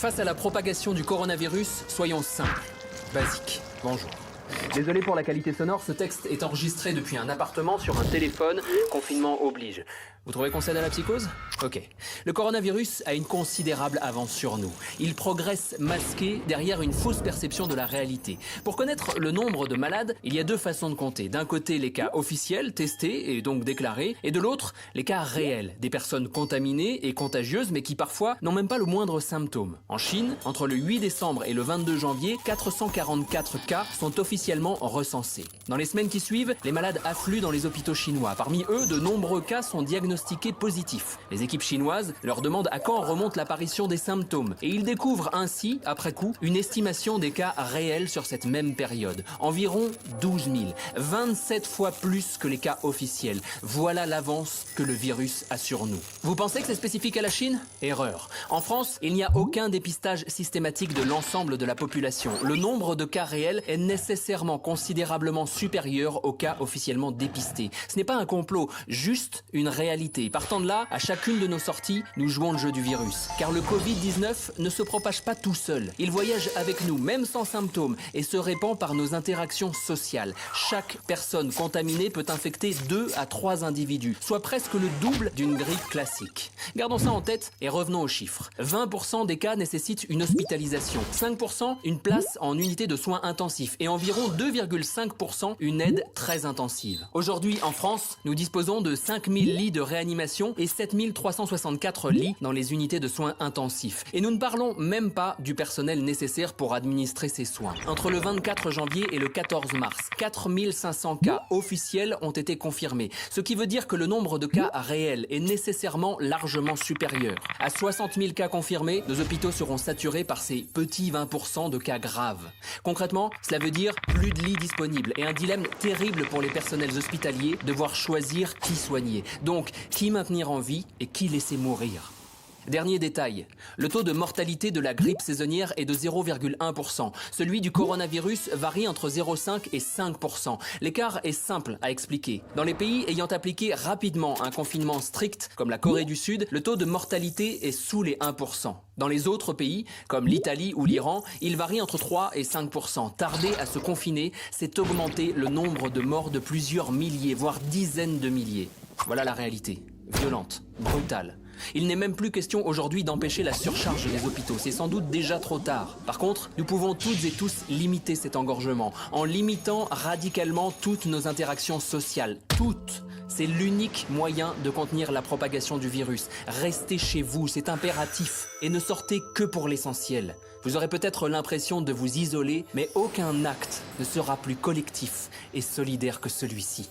Face à la propagation du coronavirus, soyons simples, basiques. Bonjour. Désolé pour la qualité sonore, ce texte est enregistré depuis un appartement sur un téléphone, confinement oblige. Vous trouvez qu'on cède à la psychose? Ok. Le coronavirus a une considérable avance sur nous. Il progresse masqué derrière une fausse perception de la réalité. Pour connaître le nombre de malades, il y a deux façons de compter. D'un côté, les cas officiels, testés et donc déclarés, et de l'autre, les cas réels, des personnes contaminées et contagieuses, mais qui parfois n'ont même pas le moindre symptôme. En Chine, entre le 8 décembre et le 22 janvier, 444 cas sont officiellement recensés. Dans les semaines qui suivent, les malades affluent dans les hôpitaux chinois. Parmi eux, de nombreux cas sont diagnostiqués positifs. Les équipes chinoises leur demandent à quand remonte l'apparition des symptômes et ils découvrent ainsi, après coup, une estimation des cas réels sur cette même période. Environ 12 000, 27 fois plus que les cas officiels. Voilà l'avance que le virus a sur nous. Vous pensez que c'est spécifique à la Chine? Erreur. En France, il n'y a aucun dépistage systématique de l'ensemble de la population. Le nombre de cas réels est nécessairement considérablement supérieur aux cas officiellement dépistés. Ce n'est pas un complot, juste une réalité. Partant de là, à chacune de nos sorties, nous jouons le jeu du virus. Car le Covid-19 ne se propage pas tout seul. Il voyage avec nous, même sans symptômes, et se répand par nos interactions sociales. Chaque personne contaminée peut infecter 2 à 3 individus, soit presque le double d'une grippe classique. Gardons ça en tête et revenons aux chiffres. 20% des cas nécessitent une hospitalisation, 5% une place en unité de soins intensifs et environ 2,5% une aide très intensive. Aujourd'hui, en France, nous disposons de 5000 lits de réanimation et 7364 lits dans les unités de soins intensifs. Et nous ne parlons même pas du personnel nécessaire pour administrer ces soins. Entre le 24 janvier et le 14 mars, 4500 cas officiels ont été confirmés, ce qui veut dire que le nombre de cas réels est nécessairement largement supérieur. À 60 000 cas confirmés, nos hôpitaux seront saturés par ces petits 20% de cas graves. Concrètement, cela veut dire plus de lits disponibles et un dilemme terrible pour les personnels hospitaliers, devoir choisir qui soigner. Donc, qui maintenir en vie et qui laisser mourir? Dernier détail, le taux de mortalité de la grippe saisonnière est de 0,1%. Celui du coronavirus varie entre 0,5 et 5%. L'écart est simple à expliquer. Dans les pays ayant appliqué rapidement un confinement strict, comme la Corée du Sud, le taux de mortalité est sous les 1%. Dans les autres pays, comme l'Italie ou l'Iran, il varie entre 3 et 5%. Tarder à se confiner, c'est augmenter le nombre de morts de plusieurs milliers, voire dizaines de milliers. Voilà la réalité. Violente, brutale. Il n'est même plus question aujourd'hui d'empêcher la surcharge des hôpitaux, c'est sans doute déjà trop tard. Par contre, nous pouvons toutes et tous limiter cet engorgement, en limitant radicalement toutes nos interactions sociales. Toutes. C'est l'unique moyen de contenir la propagation du virus. Restez chez vous, c'est impératif. Et ne sortez que pour l'essentiel. Vous aurez peut-être l'impression de vous isoler, mais aucun acte ne sera plus collectif et solidaire que celui-ci.